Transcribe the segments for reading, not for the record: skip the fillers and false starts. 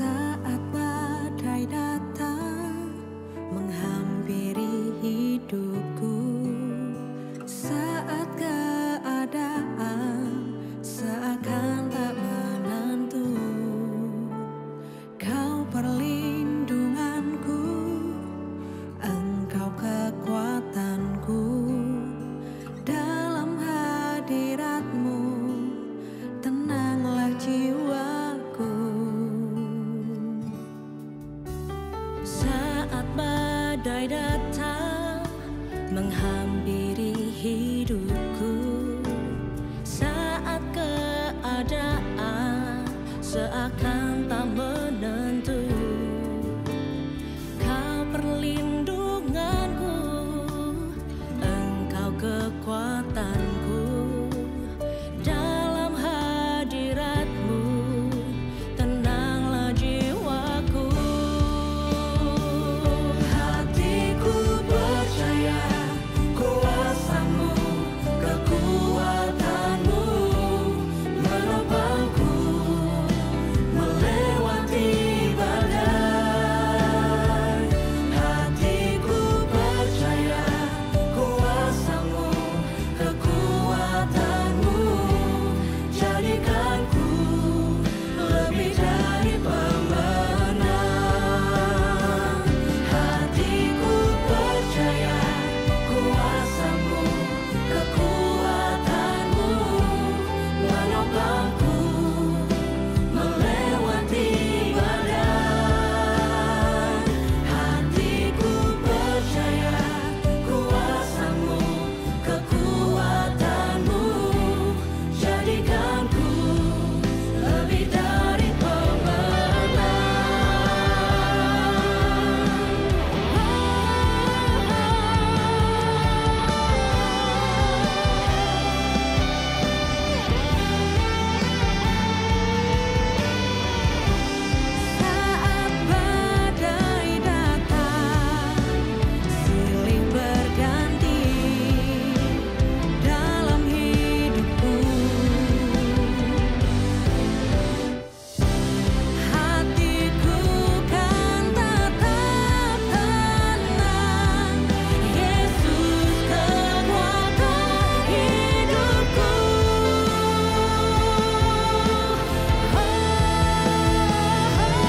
Saat badai datang menghampiri hidupku, saat keadaan seakan tak menentu, Kau perlindunganku, Engkau kekuatanku. Dalam hadirat-Mu tenanglah jiwaku. Saat badai datang menghampiri hidupku, saat keadaan seakan tak menentu, Kau perlindunganku, Engkau kekuatanku. Dalam hadirat-Mu tenanglah jiwaku. Hatiku percaya kuasa-Mu, kekuatan-Mu menopangku melewati badai. Hatiku percaya kuasa-Mu, kekuatan-Mu jadikanku lebih dari pemenang. Hatiku percaya kuasa-Mu, kekuatan-Mu menopangku melewati badai. Hatiku percaya kuasa-Mu, kekuatan-Mu jadikanku lebih dari Saat badai datang, silih berganti dalam hidupku. Hatiku kan tetap tenang, Yesus kekuatan hidupku.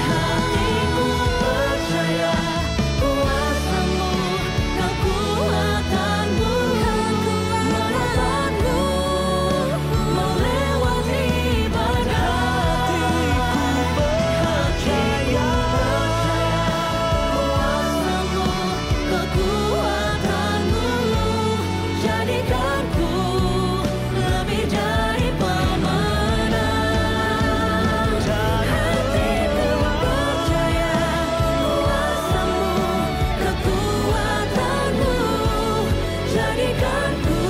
Hatiku percaya kuasa-Mu, kekuatan-Mu menopangku melewati badai. Hatiku percaya kuasa-Mu, kekuatan-Mu jadikanku lebih dari pemenang. Hatiku percaya kuasa-Mu, kekuatan-Mu jadikanku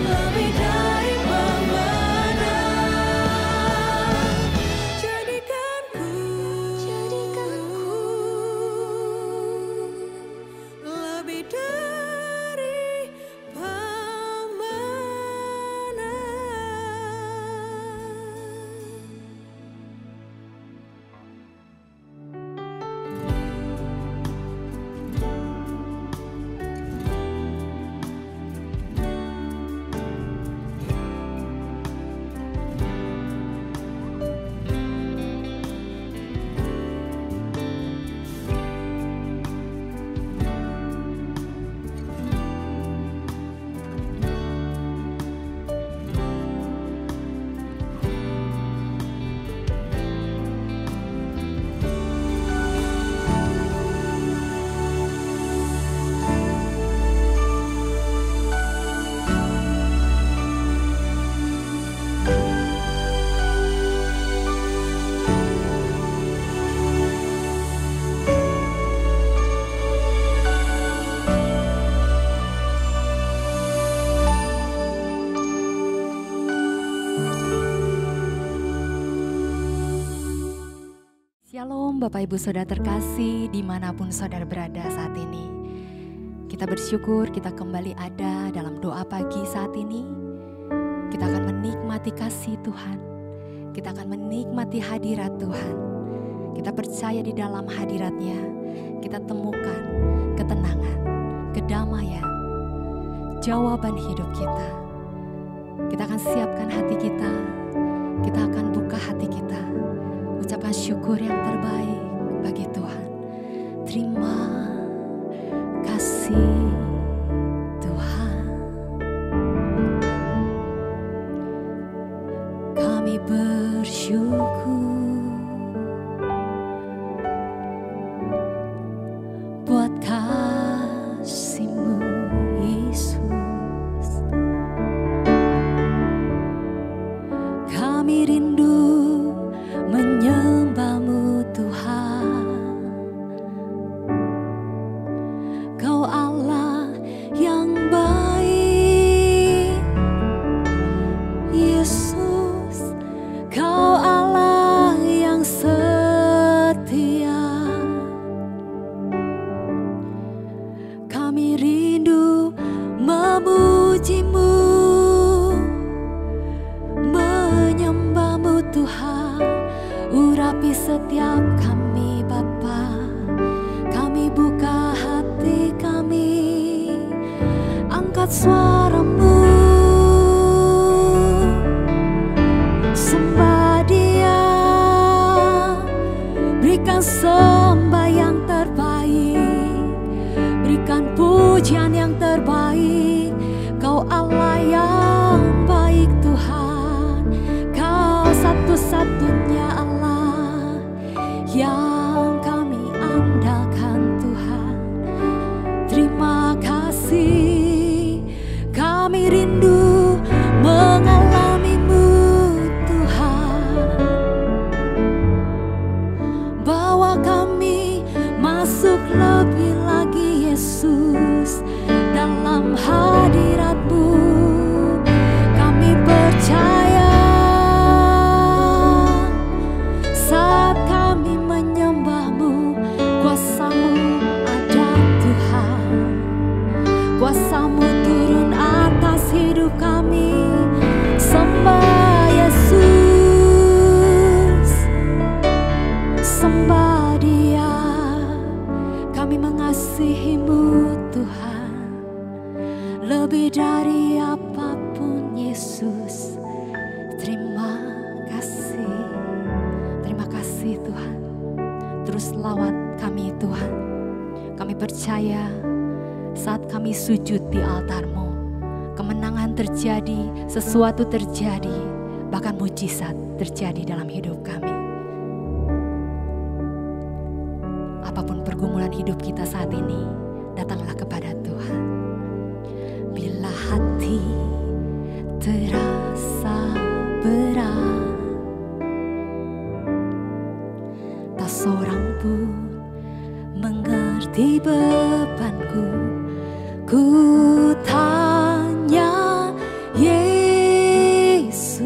lebih dari pemenang. Jadikanku lebih dari Shalom Bapak Ibu Saudara terkasih dimanapun saudara berada saat ini. Kita bersyukur kita kembali ada dalam doa pagi saat ini. Kita akan menikmati kasih Tuhan. Kita akan menikmati hadirat Tuhan. Kita percaya di dalam hadirat-Nya kita temukan ketenangan, kedamaian, jawaban hidup kita. Kita akan siapkan hati kita akan buka hati kita, ucapkan syukur yang terbaik bagi Tuhan. Terima kasih Tuhan, kami bersyukur buat kasih-Mu Yesus. Kami rindu menyembah-Mu Tuhan. Kau Allah yang baik, Yesus. Kau Allah yang setia. Kami rindu memuji-Mu, menyembah-Mu Tuhan. Urapi setiap kami Bapa, kami buka hati kami, angkat suara-Mu, sembah Dia, berikan sembah yang terbaik, berikan pujian yang terbaik. Kau Allah yang baik Tuhan, Kau satu-satunya Allah yang kami andalkan Tuhan. Terima kasih, kami rindu mengalami-Mu Tuhan. Bawa kami masuk lebih lagi Yesus dalam hadirat-Mu. Kami percaya saat kami menyembah-Mu, kuasa-Mu ada Tuhan. Kuasa-Mu turun atas hidup kami. Sembah Yesus, sembah Dia. Kami mengasihi-Mu Tuhan, lebih dari apapun Yesus. Terima kasih Tuhan. Terus lawat kami Tuhan. Kami percaya saat kami sujud di altar-Mu, kemenangan terjadi, sesuatu terjadi, bahkan mujizat terjadi dalam hidup kami. Apapun pergumulan hidup kita saat ini, datanglah kepada Tuhan. Bila hati terasa berat, tak seorang pun mengerti bebanku. Ku tanya Yesus,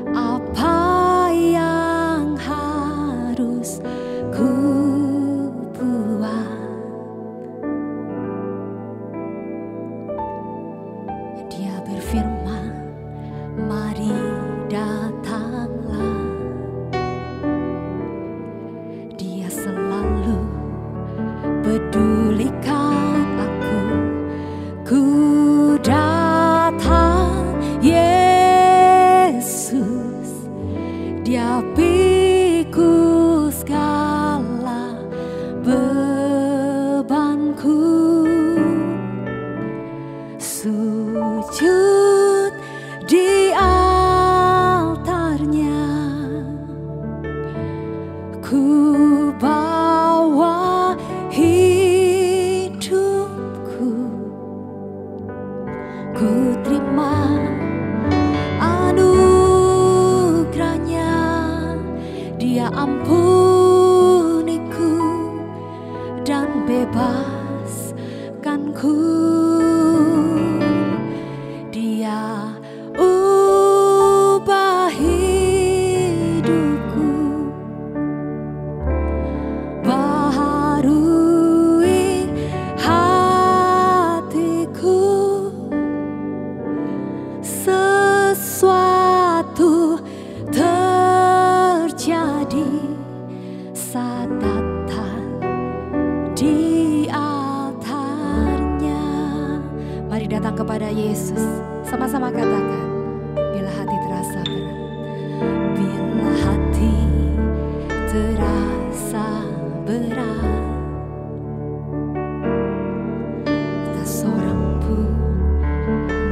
apa yang harus ku buat? Dia berfirman, mari datanglah. Dia selalu pedulikan aku. Ku datang Yesus, Dia pikul segala bebanku. Sujud di altar-Nya, ku bawa hidupku. Ku terima anugerah-Nya, Dia ampuniku dan bebaskanku. Dia ubah hidupku, baharui hatiku. Sesuatu terjadi Mari datang kepada Yesus. Sama-sama katakan, bila hati terasa berat. Bila hati terasa berat, tak seorang pun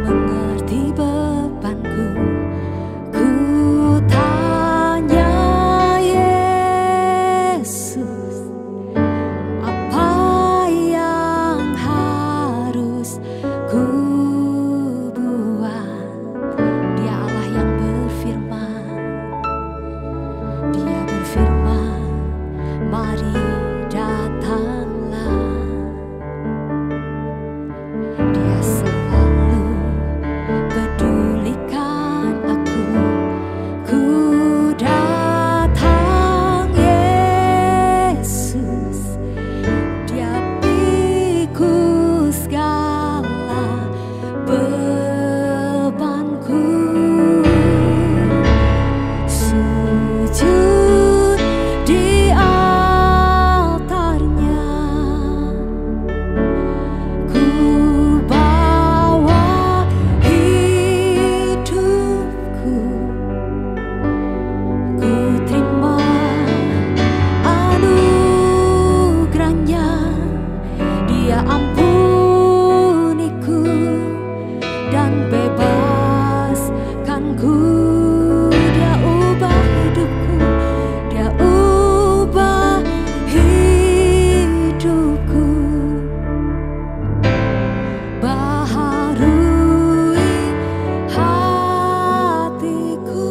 mengerti bebanku. Ku tanya Yesus, apa yang harus ku buat? Dia Allah yang berfirman. Dia berfirman, mari datanglah. Dia selalu pedulikan aku. Ku datang Yesus, Dia pikul segala bebanku. Sujud di altarnya, ku bawa hidupku. Ku terima anugerahnya, Dia ampuniku dan bebaskanku. Dia ubah hidupku, Dia ubah hidupku. Baharui hatiku.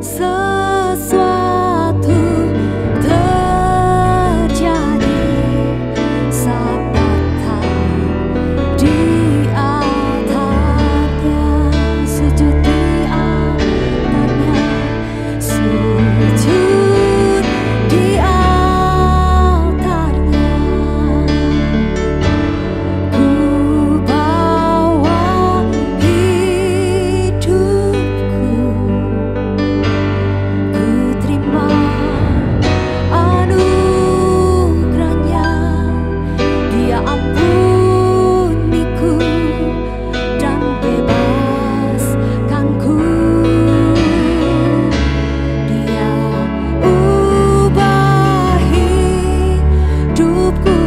Sesuatu terjadi saat datang di altarnya. Sujud di altarnya, sujud di altarnya. Ku bawa hidupku. Ku terima anugerahnya, Dia ampuniku dan bebaskanku. Dia ubah hidupku.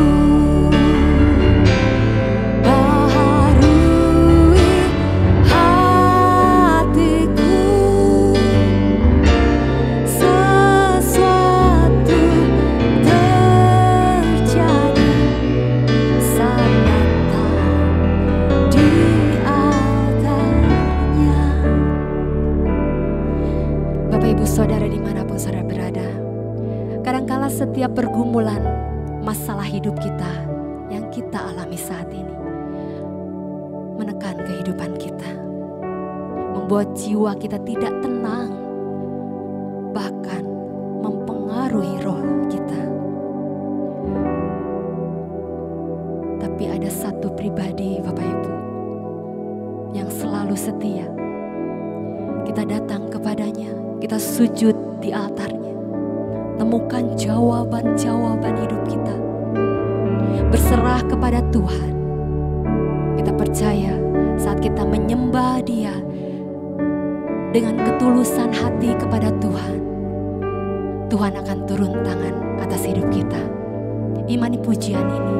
Baharui hatiku. Sesuatu terjadi saat datang di altarnya. Bapak Ibu Saudara dimanapun saudara berada, kadangkala setiap pergumulan masalah hidup kita yang kita alami saat ini menekan kehidupan kita, membuat jiwa kita tidak tenang, bahkan mempengaruhi roh kita. Tapi ada satu pribadi Bapak Ibu yang selalu setia. Kita datang kepadanya, kita sujud di altarnya, temukan jawaban-jawaban hidup kita, berserah kepada Tuhan. Kita percaya saat kita menyembah Dia dengan ketulusan hati kepada Tuhan, Tuhan akan turun tangan atas hidup kita. Imani pujian ini,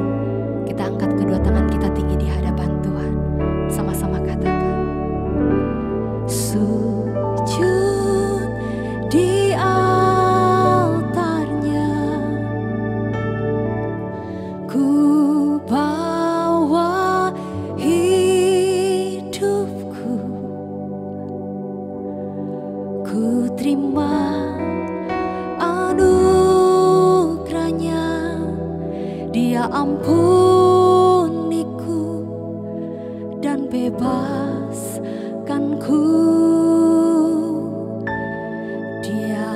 kita angkat kedua tangan kita tinggi di hadapan Tuhan. Sama-sama katakan, sujud di altarnya, ku bawa hidupku. Ku terima anugerahnya, Dia ampuniku dan bebaskanku. Dia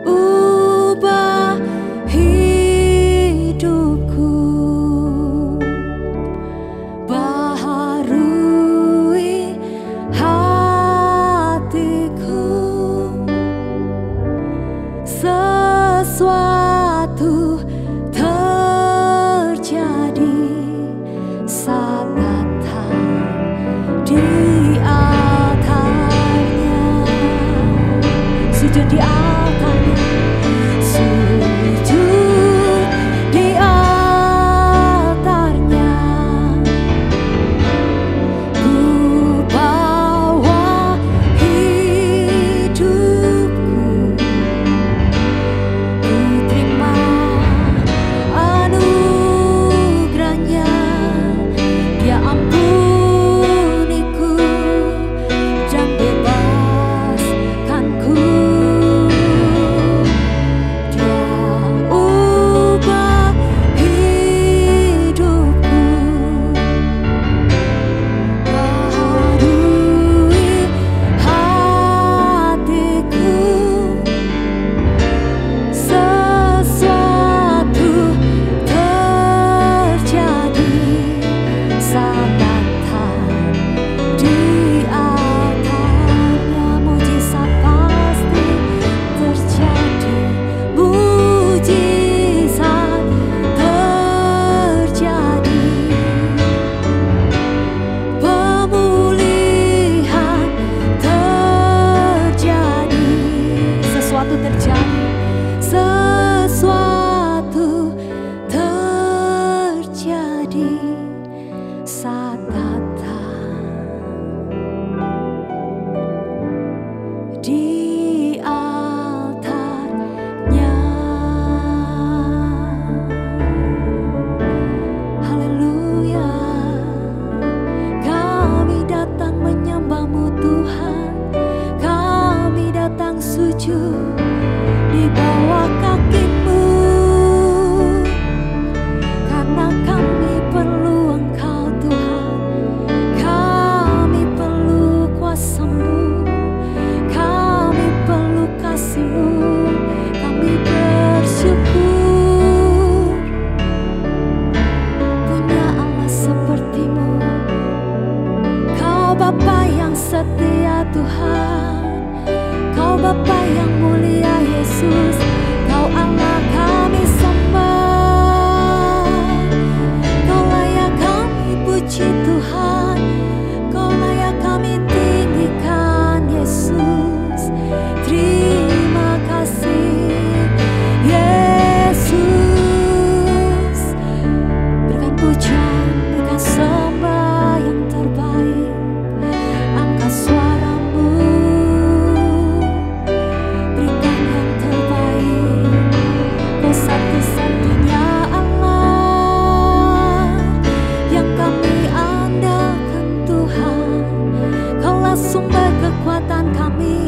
ubah hidupku. Baharui hatiku. Sesuatu terjadi saat di altarnya, sujud di altarnya. Ku bawa hidupku, ku terima anugerahnya. Dia ampuniku dan bebaskanku. Dia ubah hidupku, baharui hatiku. Sesuatu terjadi saat datang di altarnya. Mujizat pasti terjadi, mujizat terjadi, pemulihan terjadi. Sesuatu terjadi, sesuatu terjadi saat datang di altarnya. Haleluya, kami datang menyembah-Mu Tuhan, kami datang sujud di bawah kaki-Mu, karena kami perlu Engkau Tuhan, kami perlu kuasa-Mu, kami perlu kasih-Mu. Kami bersyukur punya Allah seperti-Mu. Kau Bapa yang setia Tuhan, Kau Bapa yang mulia Yesus, Kau Allah kami sembah. Kau layak kami puji Tuhan, Kau layak kami tinggikan Yesus. Terima kasih Yesus. Berikan pujian, berikan sembah yang terbaik. Angkat suara-Mu, berikan yang terbaik. Kau satu-satunya Allah yang kami andalkan Tuhan. Kaulah sumber kekuatan kami,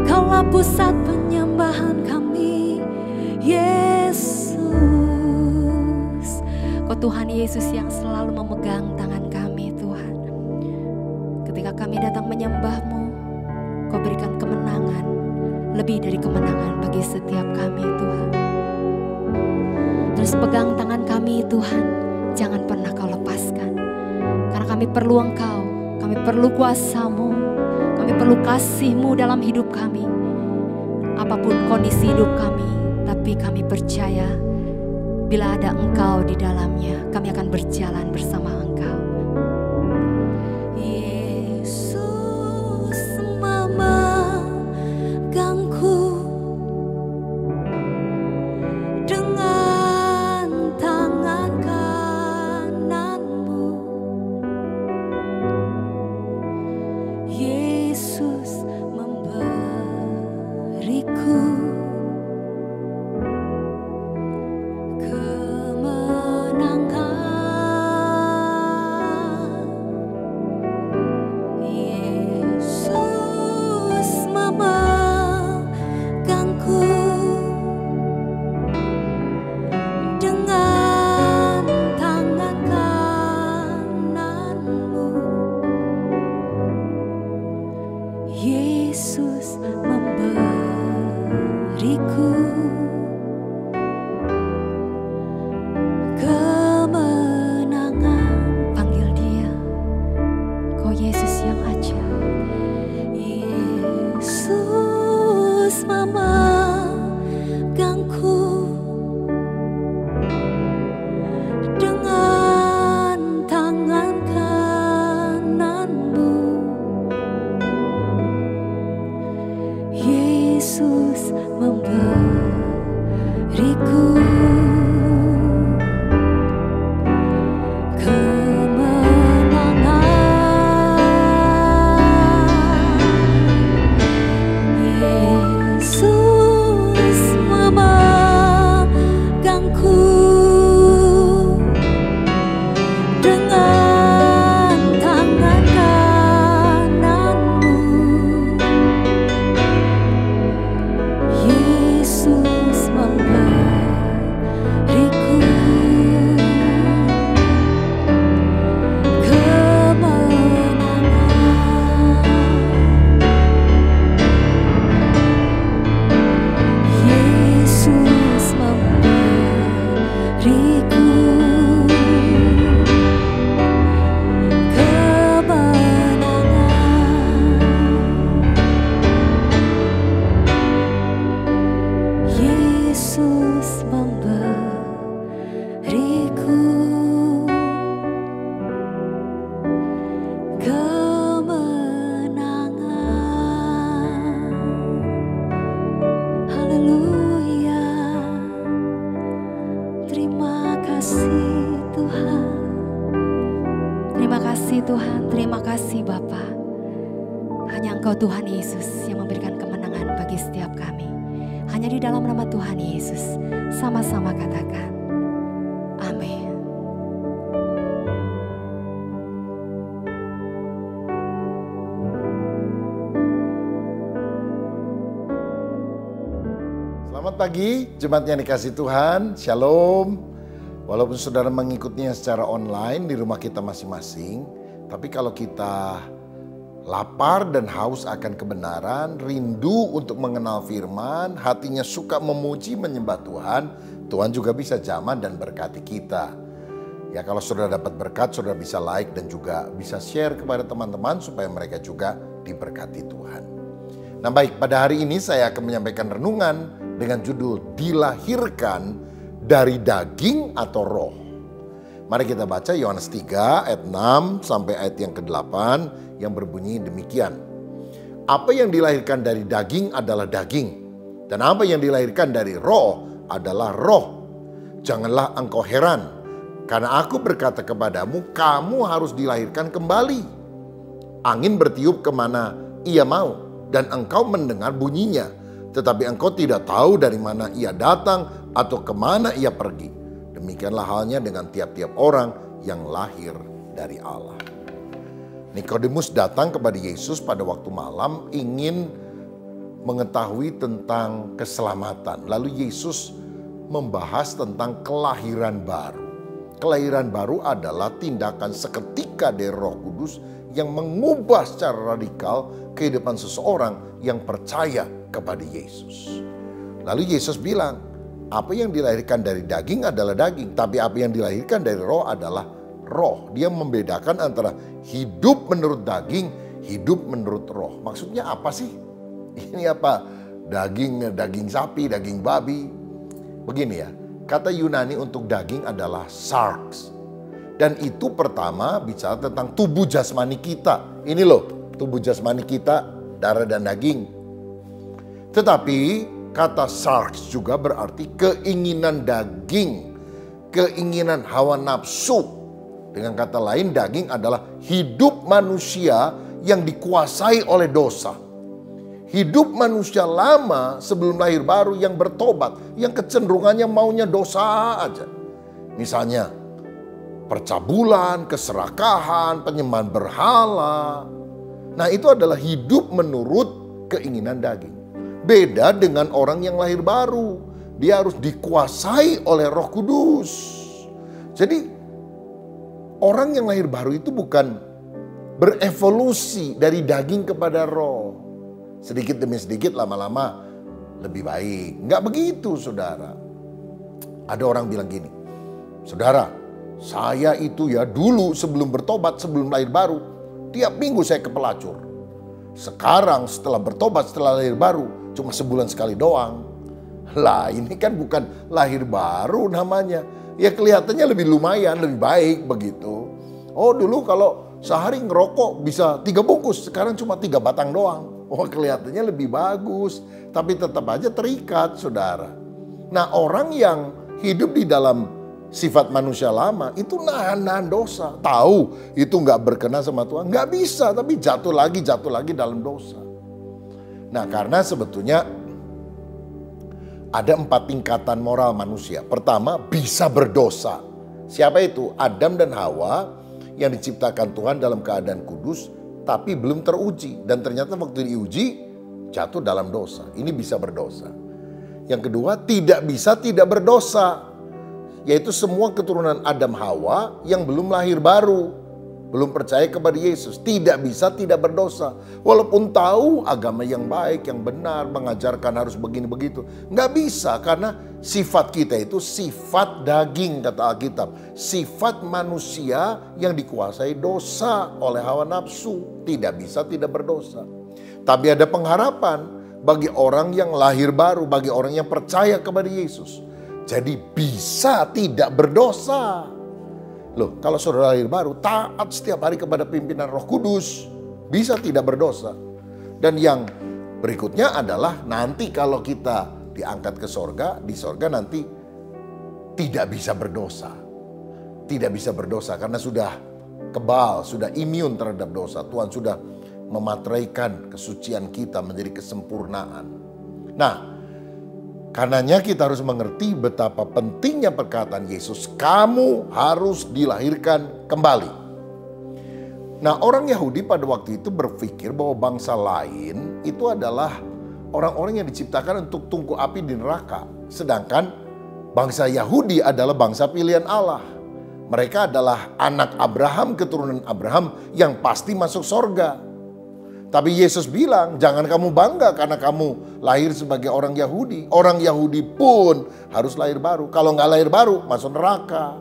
Kaulah pusat penyembahan kami, Yesus. Kau Tuhan Yesus yang selalu memegang tangan kami Tuhan. Ketika kami datang menyembah-Mu, Kau berikan kemenangan, lebih dari kemenangan bagi setiap kami Tuhan. Terus pegang tangan kami Tuhan, jangan pernah Kau lepaskan. Karena kami perlu Engkau, kami perlu kuasa-Mu, kami perlu kasih-Mu dalam hidup kami. Apapun kondisi hidup kami, tapi kami percaya bila ada Engkau di dalamnya, kami akan berjalan bersama Engkau. Yesus memegangku dengan tangan kanan-Mu. Yesus memberiku kemenangan. Yesus memegangku dengan tangan kanan-Mu. Yesus memberiku kemenangan. Panggil Dia, Kau Yesus yang ajaib. Yesus memegangku dengan tangan kanan-Mu. Yesus Yesus memberiku Tuhan Yesus yang memberikan kemenangan bagi setiap kami. Hanya di dalam nama Tuhan Yesus, sama-sama katakan, amin. Selamat pagi, jemaat yang dikasih Tuhan, Shalom. Walaupun saudara mengikutinya secara online di rumah kita masing-masing, tapi kalau kita lapar dan haus akan kebenaran, rindu untuk mengenal firman, hatinya suka memuji menyembah Tuhan, Tuhan juga bisa jamah dan berkati kita. Ya, kalau saudara dapat berkat, saudara bisa like dan juga bisa share kepada teman-teman supaya mereka juga diberkati Tuhan. Nah baik, pada hari ini saya akan menyampaikan renungan dengan judul dilahirkan dari daging atau roh. Mari kita baca Yohanes 3 ayat 6 sampai ayat yang ke-8 yang berbunyi demikian. Apa yang dilahirkan dari daging adalah daging, dan apa yang dilahirkan dari roh adalah roh. Janganlah engkau heran, karena aku berkata kepadamu, kamu harus dilahirkan kembali. Angin bertiup kemana ia mau, dan engkau mendengar bunyinya, tetapi engkau tidak tahu dari mana ia datang atau kemana ia pergi. Demikianlah halnya dengan tiap-tiap orang yang lahir dari Allah. Nikodemus datang kepada Yesus pada waktu malam ingin mengetahui tentang keselamatan. Lalu Yesus membahas tentang kelahiran baru. Kelahiran baru adalah tindakan seketika dari Roh Kudus yang mengubah secara radikal kehidupan seseorang yang percaya kepada Yesus. Lalu Yesus bilang, apa yang dilahirkan dari daging adalah daging, tapi apa yang dilahirkan dari roh adalah roh. Dia membedakan antara hidup menurut daging, hidup menurut roh. Maksudnya apa sih? Ini apa? Daging sapi, daging babi. Begini ya, kata Yunani untuk daging adalah sarx. Dan itu pertama bicara tentang tubuh jasmani kita. Ini loh, tubuh jasmani kita, darah dan daging. Tetapi kata sarx juga berarti keinginan daging, keinginan hawa nafsu. Dengan kata lain, daging adalah hidup manusia yang dikuasai oleh dosa. Hidup manusia lama sebelum lahir baru yang bertobat, yang kecenderungannya maunya dosa aja. Misalnya, percabulan, keserakahan, penyembahan berhala. Nah, itu adalah hidup menurut keinginan daging. Beda dengan orang yang lahir baru. Dia harus dikuasai oleh Roh Kudus. Jadi orang yang lahir baru itu bukan berevolusi dari daging kepada roh. Sedikit demi sedikit lama-lama lebih baik. Enggak begitu saudara. Ada orang bilang gini, saudara, saya itu ya dulu sebelum bertobat, sebelum lahir baru, tiap minggu saya ke pelacur. Sekarang setelah bertobat, setelah lahir baru, cuma sebulan sekali doang. Lah ini kan bukan lahir baru namanya. Ya kelihatannya lebih lumayan, lebih baik begitu. Oh dulu kalau sehari ngerokok bisa 3 bungkus, sekarang cuma 3 batang doang. Wah, kelihatannya lebih bagus, tapi tetap aja terikat, saudara. Nah, orang yang hidup di dalam sifat manusia lama itu nahan dosa. Tahu itu nggak berkenan sama Tuhan, nggak bisa, tapi jatuh lagi dalam dosa. Nah, karena sebetulnya ada 4 tingkatan moral manusia. Pertama, bisa berdosa. Siapa itu? Adam dan Hawa yang diciptakan Tuhan dalam keadaan kudus, tapi belum teruji. Dan ternyata waktu diuji, jatuh dalam dosa. Ini bisa berdosa. Yang kedua, tidak bisa tidak berdosa. Yaitu semua keturunan Adam Hawa yang belum lahir baru. Belum percaya kepada Yesus. Tidak bisa tidak berdosa. Walaupun tahu agama yang baik, yang benar, mengajarkan harus begini begitu. Nggak bisa, karena sifat kita itu sifat daging, kata Alkitab. Sifat manusia yang dikuasai dosa oleh hawa nafsu. Tidak bisa tidak berdosa. Tapi ada pengharapan bagi orang yang lahir baru, bagi orang yang percaya kepada Yesus. Jadi bisa tidak berdosa. Loh, kalau saudara lahir baru, taat setiap hari kepada pimpinan Roh Kudus, bisa tidak berdosa. Dan yang berikutnya adalah nanti kalau kita diangkat ke sorga, di sorga nanti tidak bisa berdosa. Tidak bisa berdosa karena sudah kebal, sudah imun terhadap dosa. Tuhan sudah memateraikan kesucian kita menjadi kesempurnaan. Nah, karenanya kita harus mengerti betapa pentingnya perkataan Yesus, kamu harus dilahirkan kembali. Nah, orang Yahudi pada waktu itu berpikir bahwa bangsa lain itu adalah orang-orang yang diciptakan untuk tungku api di neraka. Sedangkan bangsa Yahudi adalah bangsa pilihan Allah. Mereka adalah anak Abraham, keturunan Abraham yang pasti masuk sorga. Tapi Yesus bilang, jangan kamu bangga karena kamu lahir sebagai orang Yahudi. Orang Yahudi pun harus lahir baru. Kalau nggak lahir baru, masuk neraka.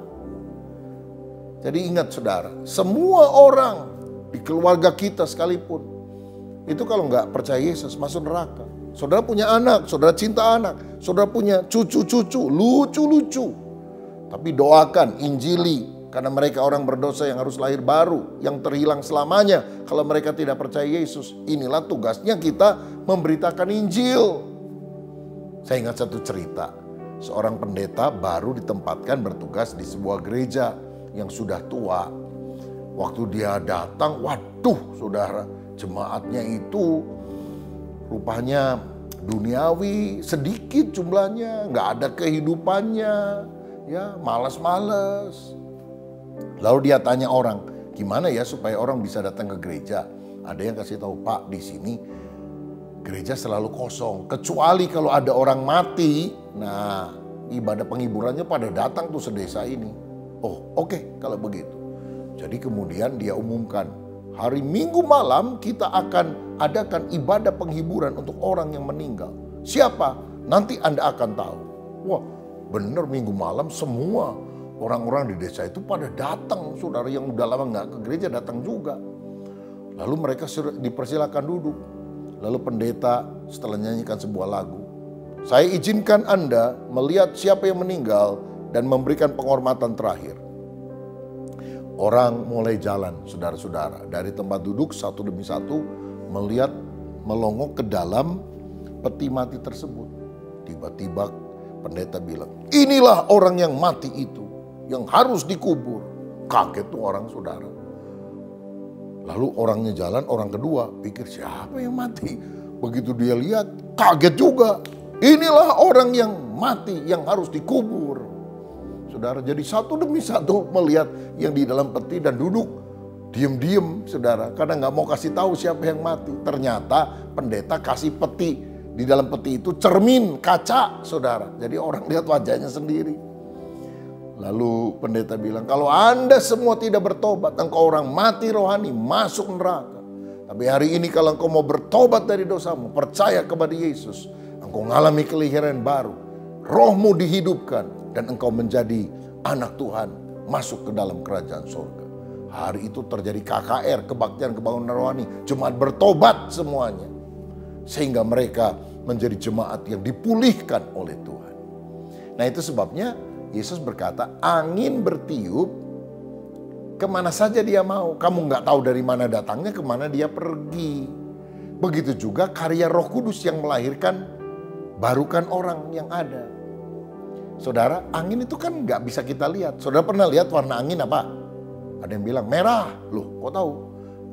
Jadi ingat saudara, semua orang di keluarga kita sekalipun, itu kalau nggak percaya Yesus, masuk neraka. Saudara punya anak, saudara cinta anak, saudara punya cucu-cucu, lucu-lucu. Tapi doakan, injili. Karena mereka orang berdosa yang harus lahir baru, yang terhilang selamanya kalau mereka tidak percaya Yesus. Inilah tugasnya kita memberitakan Injil. Saya ingat satu cerita, seorang pendeta baru ditempatkan bertugas di sebuah gereja yang sudah tua. Waktu dia datang, waduh saudara, jemaatnya itu rupanya duniawi, sedikit jumlahnya, nggak ada kehidupannya, ya malas-malas. Lalu dia tanya orang, gimana ya supaya orang bisa datang ke gereja? Ada yang kasih tahu, Pak, di sini gereja selalu kosong. Kecuali kalau ada orang mati, nah ibadah penghiburannya pada datang tuh sedesa ini. Oh oke, kalau begitu. Jadi kemudian dia umumkan, hari Minggu malam kita akan adakan ibadah penghiburan untuk orang yang meninggal. Siapa? Nanti Anda akan tahu. Wah bener, Minggu malam semua orang-orang di desa itu pada datang, saudara yang udah lama nggak ke gereja datang juga. Lalu mereka dipersilakan duduk. Lalu pendeta setelah nyanyikan sebuah lagu, saya izinkan Anda melihat siapa yang meninggal dan memberikan penghormatan terakhir. Orang mulai jalan, saudara-saudara, dari tempat duduk satu demi satu melihat melongok ke dalam peti mati tersebut. Tiba-tiba pendeta bilang, inilah orang yang mati itu, yang harus dikubur. Kaget tuh orang, saudara. Lalu orangnya jalan, orang kedua pikir siapa yang mati. Begitu dia lihat, kaget juga. Inilah orang yang mati, yang harus dikubur. Saudara, jadi satu demi satu melihat yang di dalam peti dan duduk diem-diem, saudara. Karena nggak mau kasih tahu siapa yang mati. Ternyata pendeta kasih peti, di dalam peti itu cermin kaca, saudara. Jadi orang lihat wajahnya sendiri. Lalu pendeta bilang, kalau Anda semua tidak bertobat, engkau orang mati rohani, masuk neraka. Tapi hari ini kalau engkau mau bertobat dari dosamu, percaya kepada Yesus, engkau mengalami kelahiran baru, rohmu dihidupkan, dan engkau menjadi anak Tuhan, masuk ke dalam kerajaan surga. Hari itu terjadi KKR, kebaktian kebangunan rohani, jemaat bertobat semuanya. Sehingga mereka menjadi jemaat yang dipulihkan oleh Tuhan. Nah itu sebabnya Yesus berkata, angin bertiup kemana saja dia mau. Kamu nggak tahu dari mana datangnya, kemana dia pergi. Begitu juga karya Roh Kudus yang melahirkan barukan orang yang ada. Saudara, angin itu kan nggak bisa kita lihat. Saudara pernah lihat warna angin apa? Ada yang bilang merah. Loh, kok tahu?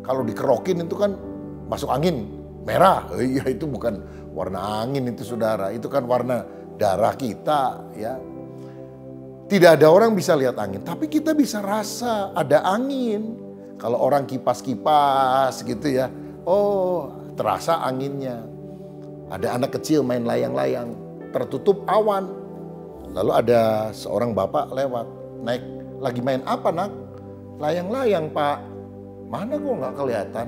Kalau dikerokin itu kan masuk angin, merah. Iya, itu bukan warna angin itu saudara. Itu kan warna darah kita ya. Tidak ada orang bisa lihat angin, tapi kita bisa rasa ada angin. Kalau orang kipas-kipas gitu ya, oh terasa anginnya. Ada anak kecil main layang-layang, tertutup awan. Lalu ada seorang bapak lewat, naik, lagi main apa nak? Layang-layang pak. Mana kok nggak kelihatan?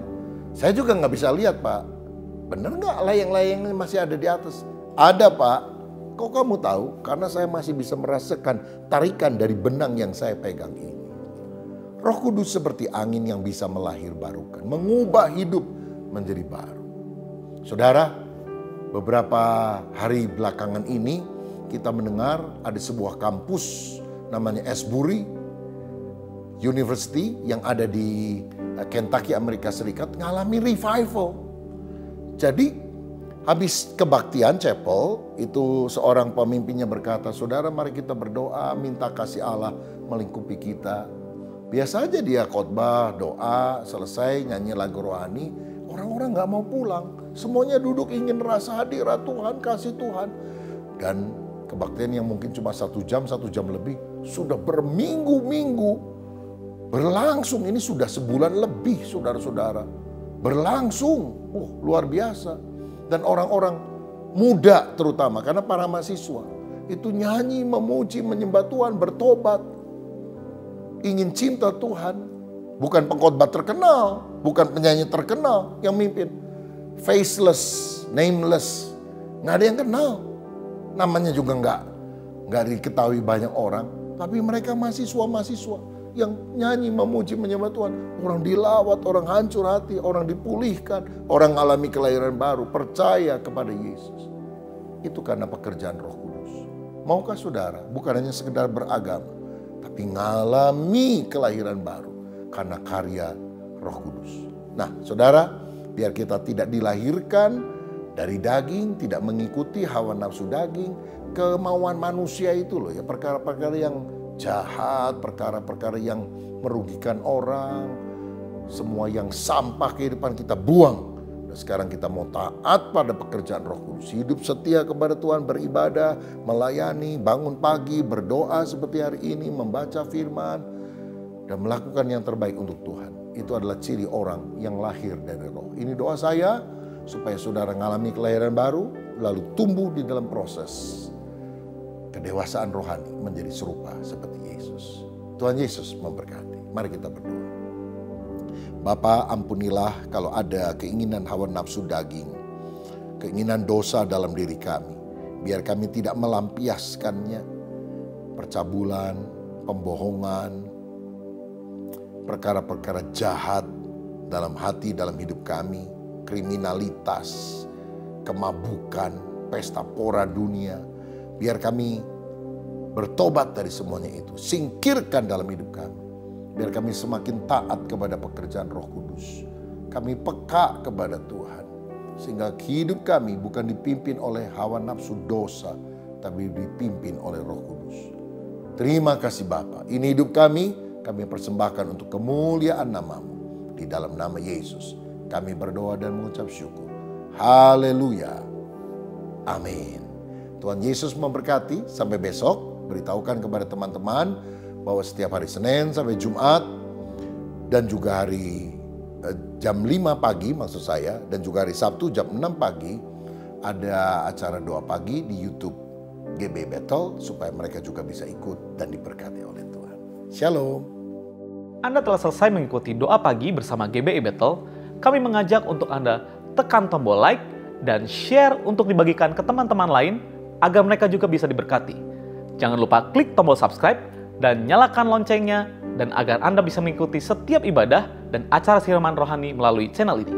Saya juga nggak bisa lihat pak. Bener nggak layang-layang masih ada di atas? Ada pak. Kok kamu tahu? Karena saya masih bisa merasakan tarikan dari benang yang saya pegang ini. Roh Kudus seperti angin yang bisa melahirbarukan, mengubah hidup menjadi baru. Saudara, beberapa hari belakangan ini kita mendengar ada sebuah kampus namanya Asbury University yang ada di Kentucky, Amerika Serikat mengalami revival. Jadi habis kebaktian chapel itu seorang pemimpinnya berkata, saudara mari kita berdoa minta kasih Allah melingkupi kita. Biasa aja dia khotbah, doa, selesai nyanyi lagu rohani. Orang-orang gak mau pulang. Semuanya duduk ingin rasa hadirat Tuhan, kasih Tuhan. Dan kebaktian yang mungkin cuma 1 jam lebih. Sudah berminggu-minggu berlangsung. Ini sudah sebulan lebih saudara-saudara. Berlangsung, luar biasa. Dan orang-orang muda terutama, karena para mahasiswa. Itu nyanyi, memuji, menyembah Tuhan, bertobat. Ingin cinta Tuhan. Bukan pengkhotbah terkenal, bukan penyanyi terkenal yang mimpin. Faceless, nameless, nggak ada yang kenal. Namanya juga nggak diketahui banyak orang. Tapi mereka mahasiswa yang nyanyi, memuji, menyembah Tuhan. Orang dilawat, orang hancur hati, orang dipulihkan, orang alami kelahiran baru, percaya kepada Yesus. Itu karena pekerjaan Roh Kudus. Maukah saudara bukan hanya sekedar beragama, tapi ngalami kelahiran baru karena karya Roh Kudus. Nah, saudara, biar kita tidak dilahirkan dari daging, tidak mengikuti hawa nafsu daging, kemauan manusia itu loh ya, perkara-perkara yang jahat, perkara-perkara yang merugikan orang, semua yang sampah kehidupan kita buang. Dan sekarang kita mau taat pada pekerjaan Roh Kudus, hidup setia kepada Tuhan, beribadah, melayani, bangun pagi, berdoa seperti hari ini, membaca firman, dan melakukan yang terbaik untuk Tuhan. Itu adalah ciri orang yang lahir dari Roh. Ini doa saya supaya saudara mengalami kelahiran baru, lalu tumbuh di dalam proses kedewasaan rohani menjadi serupa seperti Yesus. Tuhan Yesus memberkati. Mari kita berdoa. Bapa, ampunilah kalau ada keinginan hawa nafsu daging, keinginan dosa dalam diri kami. Biar kami tidak melampiaskannya. Percabulan, pembohongan, perkara-perkara jahat dalam hati, dalam hidup kami, kriminalitas, kemabukan, pesta pora dunia. Biar kami bertobat dari semuanya itu. Singkirkan dalam hidup kami. Biar kami semakin taat kepada pekerjaan Roh Kudus. Kami peka kepada Tuhan. Sehingga hidup kami bukan dipimpin oleh hawa nafsu dosa, tapi dipimpin oleh Roh Kudus. Terima kasih Bapa. Ini hidup kami persembahkan untuk kemuliaan nama-Mu. Di dalam nama Yesus kami berdoa dan mengucap syukur. Haleluya. Amin. Tuhan Yesus memberkati. Sampai besok. Beritahukan kepada teman-teman bahwa setiap hari Senin sampai Jumat dan juga hari jam 5 pagi maksud saya, dan juga hari Sabtu jam 6 pagi ada acara doa pagi di YouTube GBI Bethel supaya mereka juga bisa ikut dan diberkati oleh Tuhan. Shalom. Anda telah selesai mengikuti doa pagi bersama GBI Bethel. Kami mengajak untuk Anda tekan tombol like dan share untuk dibagikan ke teman-teman lain agar mereka juga bisa diberkati. Jangan lupa klik tombol subscribe dan nyalakan loncengnya dan agar Anda bisa mengikuti setiap ibadah dan acara siraman rohani melalui channel ini.